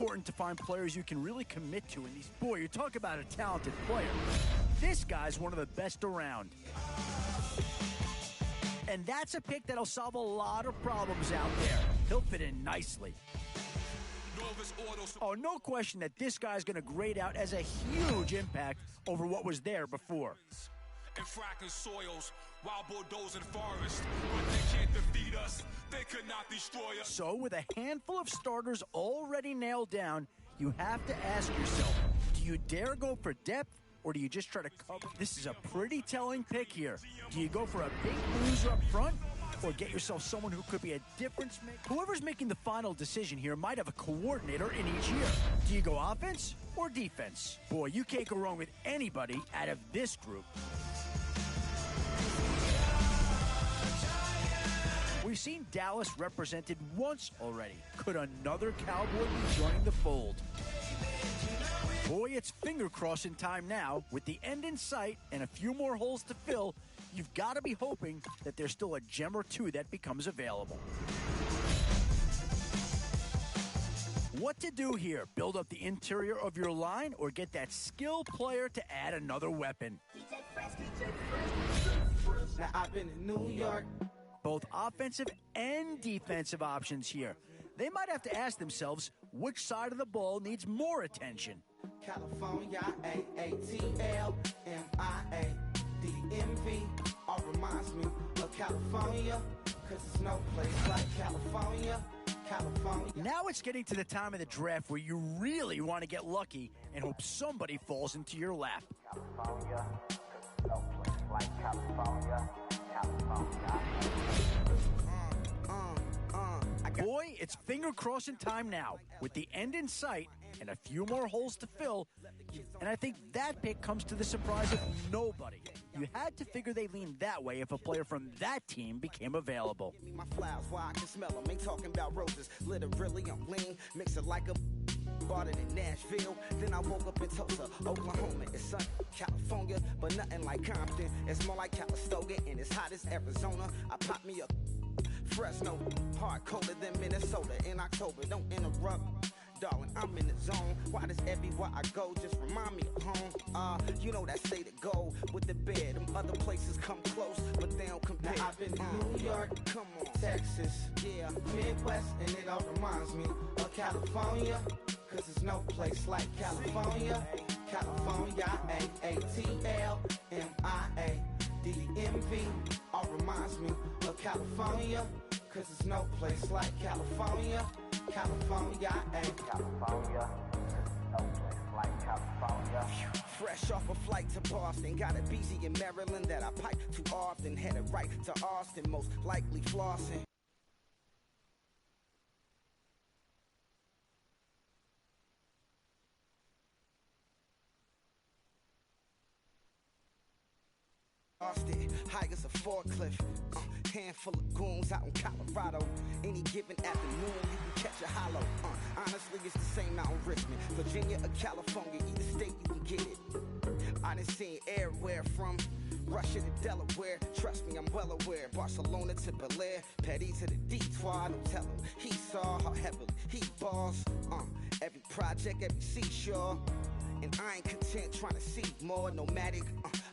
important to find players you can really commit to in these. Boy, you talk about a talented player. This guy's one of the best around. And that's a pick that'll solve a lot of problems out there. He'll fit in nicely. Oh, no question that this guy's going to grade out as a huge impact over what was there before. And fracking soils, wild bulldozing forests, but they can't defeat us. They could not destroy us. So, with a handful of starters already nailed down, you have to ask yourself, do you dare go for depth, or do you just try to cover? This is a pretty telling pick here. Do you go for a big bruiser up front, or get yourself someone who could be a difference maker? Whoever's making the final decision here might have a coordinator in each year. Do you go offense or defense? Boy, you can't go wrong with anybody out of this group. We've seen Dallas represented once already. Could another Cowboy be joining the fold? Boy, it's finger-crossing time now. With the end in sight and a few more holes to fill, you've got to be hoping that there's still a gem or two that becomes available. What to do here? Build up the interior of your line or get that skilled player to add another weapon? Now I've been in New York. Both offensive and defensive options here. They might have to ask themselves which side of the ball needs more attention. California, AATLMIADMV. All reminds me of California, cause there's no place like California. California. Now it's getting to the time of the draft where you really want to get lucky and hope somebody falls into your lap. California, cause no place like California. Boy, it's finger-crossing time now. With the end in sight and a few more holes to fill, and I think that pick comes to the surprise of nobody. You had to figure they leaned that way if a player from that team became available. Give me my flowers while I can smell them. Ain't talking about roses. Literally, I'm lean. Mix it like a... Bought it in Nashville, then I woke up in Tulsa, Oklahoma. It's sunny, California, but nothing like Compton. It's more like Calistoga, and it's hot as Arizona. I pop me up Fresno, hard colder than Minnesota in October. Don't interrupt, darling, I'm in the zone. Why does everywhere I go just remind me of home? You know that say to go with the bed. Them other places come close, but they don't compare. Now I've been to New York, come on, Texas, yeah, Midwest, and it all reminds me of California. Cause there's no place like California. California, AATLMIADMV. All reminds me of California. Cause there's no place like California. California, California, no place like California. Fresh off a flight to Boston. Got a BZ in Maryland that I pipe too often. Headed right to Austin, most likely flossing. High as a forklift, handful of goons out in Colorado. Any given afternoon, you can catch a hollow. Honestly, it's the same out in Richmond, Virginia or California. Either state you can get it. I done seen everywhere from Russia to Delaware. Trust me, I'm well aware. Barcelona to Bel Air, Petty to the Detour. Don't tell him he saw how heavily he balls. Every project, every seashore. And I ain't content trying to see more nomadic.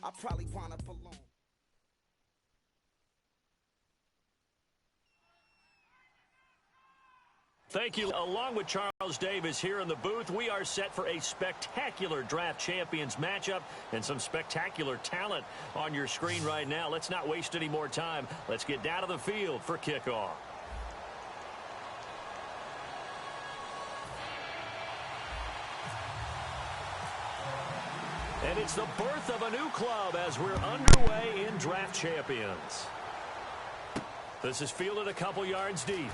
I probably wanna belong. Thank you. Along with Charles Davis here in the booth, we are set for a spectacular draft champions matchup and some spectacular talent on your screen right now. Let's not waste any more time. Let's get down to the field for kickoff. And it's the birth of a new club as we're underway in draft champions. This is fielded a couple yards deep.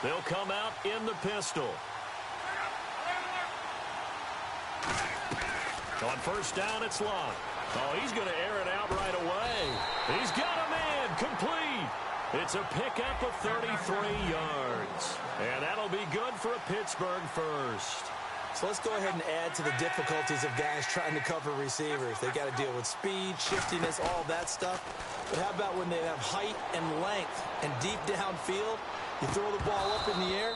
They'll come out in the pistol. On first down, it's long. Oh, he's going to air it out right away. He's got a man complete. It's a pickup of 33 yards. And that'll be good for a Pittsburgh first. So let's go ahead and add to the difficulties of guys trying to cover receivers. They got to deal with speed, shiftiness, all that stuff. But how about when they have height and length and deep downfield? You throw the ball up in the air.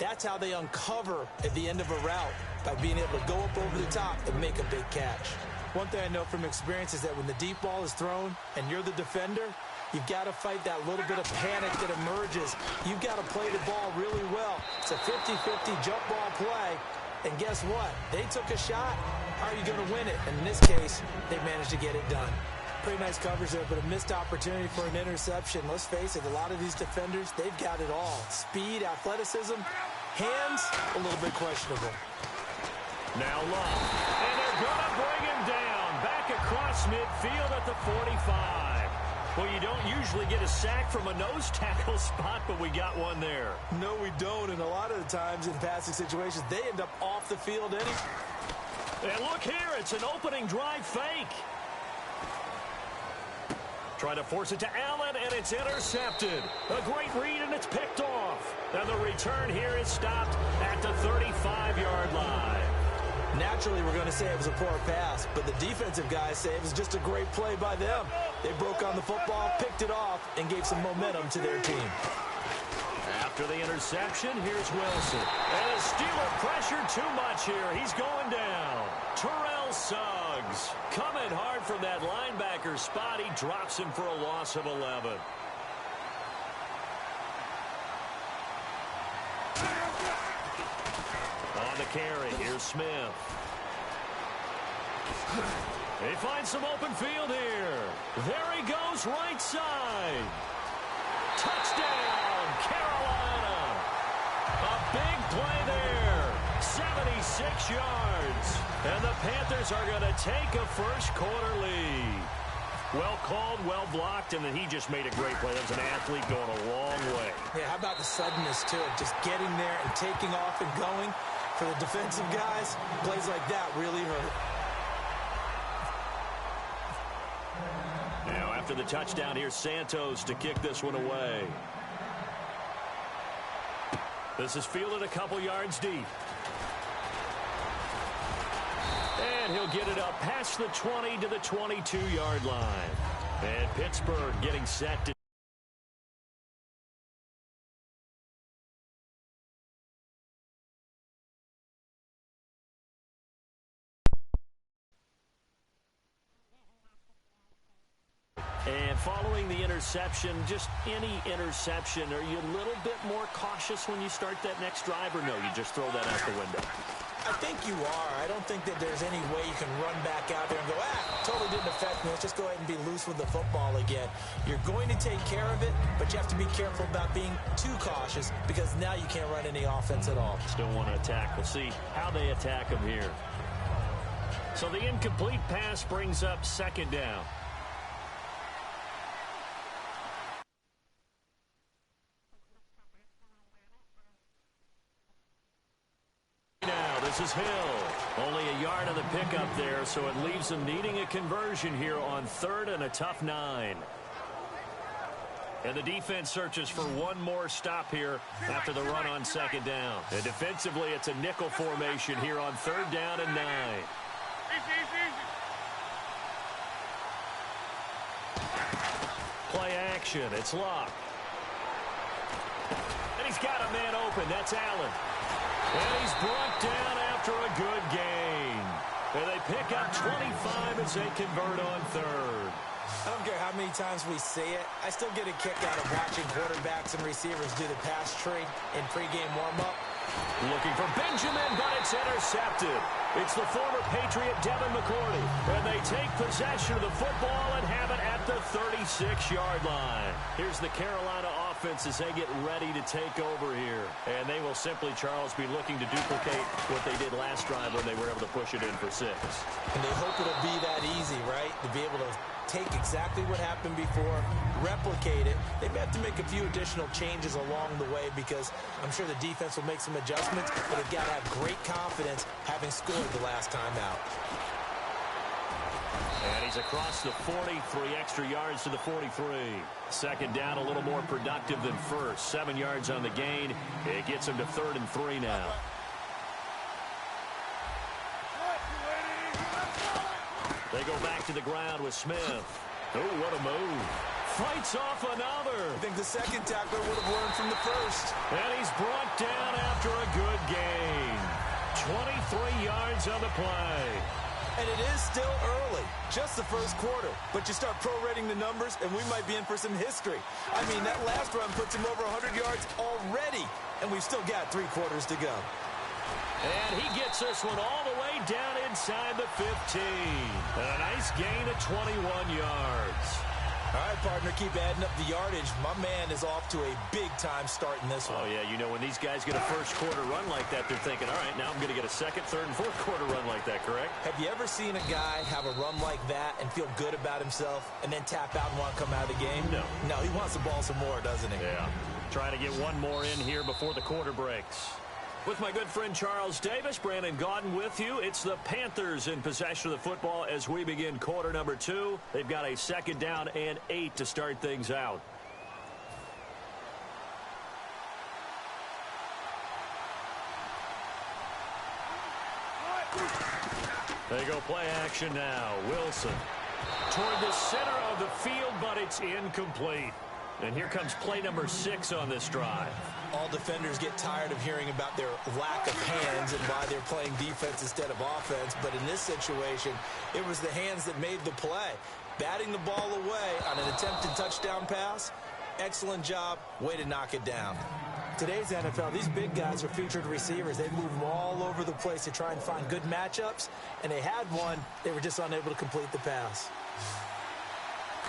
That's how they uncover at the end of a route, by being able to go up over the top and make a big catch. One thing I know from experience is that when the deep ball is thrown and you're the defender, you've got to fight that little bit of panic that emerges. You've got to play the ball really well. It's a 50-50 jump ball play. And guess what? They took a shot. How are you going to win it? And in this case, they managed to get it done. Pretty nice coverage there, but a missed opportunity for an interception. Let's face it, a lot of these defenders, they've got it all. Speed, athleticism, hands, a little bit questionable. Now Love, and they're going to bring him down. Back across midfield at the 45. Well, you don't usually get a sack from a nose tackle spot, but we got one there. No, we don't, and a lot of the times in passing situations, they end up off the field anyway. And look here, it's an opening drive fake. Trying to force it to Allen, and it's intercepted. A great read, and it's picked off. And the return here is stopped at the 35-yard line. Naturally, we're going to say it was a poor pass, but the defensive guys say it was just a great play by them. They broke on the football, picked it off, and gave some momentum to their team. After the interception, here's Wilson. And the Steeler pressure too much here. He's going down. Terrell Suggs coming hard from that linebacker spot. He drops him for a loss of 11. On the carry, here's Smith. He finds some open field here. There he goes, right side. Touchdown, Carolina. A big play there. 76 yards. And the Panthers are going to take a first-quarter lead. Well called, well blocked, and then he just made a great play. That was an athlete going a long way. Yeah, how about the suddenness to it? Just getting there and taking off and going. For the defensive guys, plays like that really hurt. Now, after the touchdown, here's Santos to kick this one away. This is fielded a couple yards deep. And he'll get it up past the 20 to the 22-yard line. And Pittsburgh getting set to And following the interception, just any interception, are you a little bit more cautious when you start that next drive, or no, you just throw that out the window? I think you are. I don't think that there's any way you can run back out there and go, totally didn't affect me. Let's just go ahead and be loose with the football again. You're going to take care of it, but you have to be careful about being too cautious, because now you can't run any offense at all. Still want to attack. We'll see how they attack him here. So the incomplete pass brings up second down. This is Hill. Only a yard on the pickup there, so it leaves them needing a conversion here on third and a tough 9. And the defense searches for one more stop here after the run on second down. And defensively, it's a nickel formation here on third down and 9. Play action. It's Luck. And he's got a man open. That's Allen. And he's brought down after a good gain. And they pick up 25 as they convert on third. I don't care how many times we say it. I still get a kick out of watching quarterbacks and receivers do the pass tree in pregame warm-up. Looking for Benjamin, but it's intercepted. It's the former Patriot Devin McCourty. And they take possession of the football and have it at the 36-yard line. Here's the Carolina offense as they get ready to take over here. And they will simply, Charles, be looking to duplicate what they did last drive when they were able to push it in for 6. And they hope it'll be that easy, right? To be able to take exactly what happened before, replicate it. They may have to make a few additional changes along the way, because I'm sure the defense will make some adjustments, but they've got to have great confidence having scored the last time out. And he's He's across the 40, 3 extra yards to the 43. Second down, a little more productive than first. 7 yards on the gain. It gets him to 3rd and 3 now. They go back to the ground with Smith. Oh, what a move. Fights off another. I think the second tackler would have learned from the first. And he's brought down after a good gain. 23 yards on the play. And it is still early, just the first quarter. But you start prorating the numbers, and we might be in for some history. I mean, that last run puts him over 100 yards already, and we've still got 3 quarters to go. And he gets this one all the way down inside the 15. And a nice gain of 21 yards. All right, partner, keep adding up the yardage. My man is off to a big-time start in this one. Oh, yeah, you know, when these guys get a first-quarter run like that, they're thinking, all right, now I'm going to get a second, third, and fourth-quarter run like that, correct? Have you ever seen a guy have a run like that and feel good about himself and then tap out and want to come out of the game? No. No, he wants the ball some more, doesn't he? Yeah. Trying to get one more in here before the quarter breaks. With my good friend Charles Davis, Brandon Gaudin with you. It's the Panthers in possession of the football as we begin quarter number 2. They've got a 2nd down and 8 to start things out. They go play action now. Wilson toward the center of the field, but it's incomplete. And here comes play number 6 on this drive. All defenders get tired of hearing about their lack of hands and why they're playing defense instead of offense. But in this situation, it was the hands that made the play. Batting the ball away on an attempted touchdown pass, excellent job, way to knock it down. Today's NFL, these big guys are featured receivers. They move them all over the place to try and find good matchups, and they had one. They were just unable to complete the pass.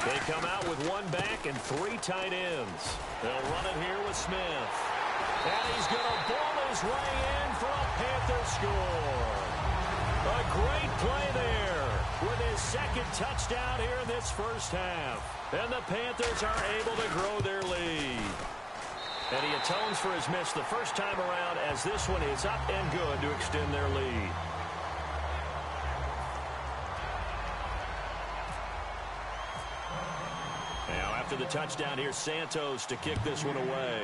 They come out with 1 back and 3 tight ends. They'll run it here with Smith. And he's going to ball his way in for a Panther score. A great play there with his 2nd touchdown here in this first half. And the Panthers are able to grow their lead. And he atones for his miss the first time around as this one is up and good to extend their lead. Now after the touchdown, here's Santos to kick this one away.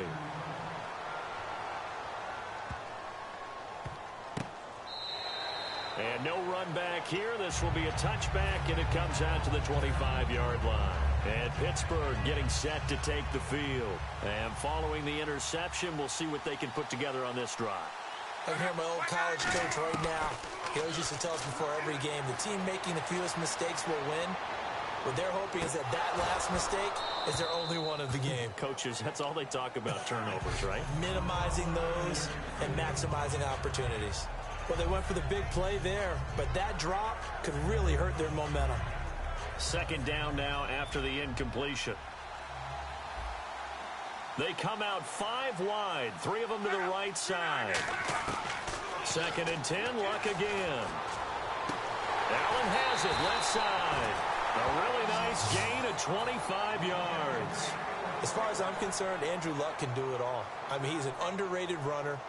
And no run back here. This will be a touchback, and it comes out to the 25-yard line. And Pittsburgh getting set to take the field. And following the interception, we'll see what they can put together on this drive. I can hear my old college coach right now. He always used to tell us before every game, the team making the fewest mistakes will win. What they're hoping is that last mistake is their only one of the game. Coaches, that's all they talk about, turnovers, right? Minimizing those and maximizing opportunities. Well, they went for the big play there, but that drop could really hurt their momentum. 2nd down now after the incompletion. They come out 5 wide, 3 of them to the right side. 2nd and 10, luck again. Allen has it, left side. A really nice gain of 25 yards. As far as I'm concerned, Andrew Luck can do it all. I mean, he's an underrated runner.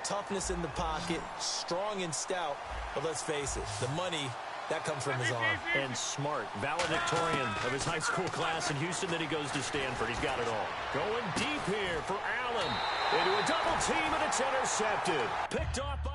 Toughness in the pocket, strong and stout. But let's face it, the money, that comes from his arm. And smart, valedictorian of his high school class in Houston. Then he goes to Stanford. He's got it all. Going deep here for Allen. Into a double team, and it's intercepted. Picked off by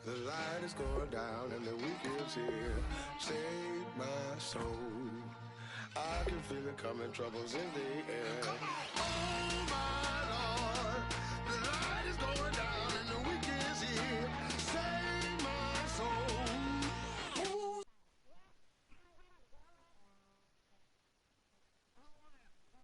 The light is going down and the weekend's here. Save my soul. I can feel it coming, troubles in the air.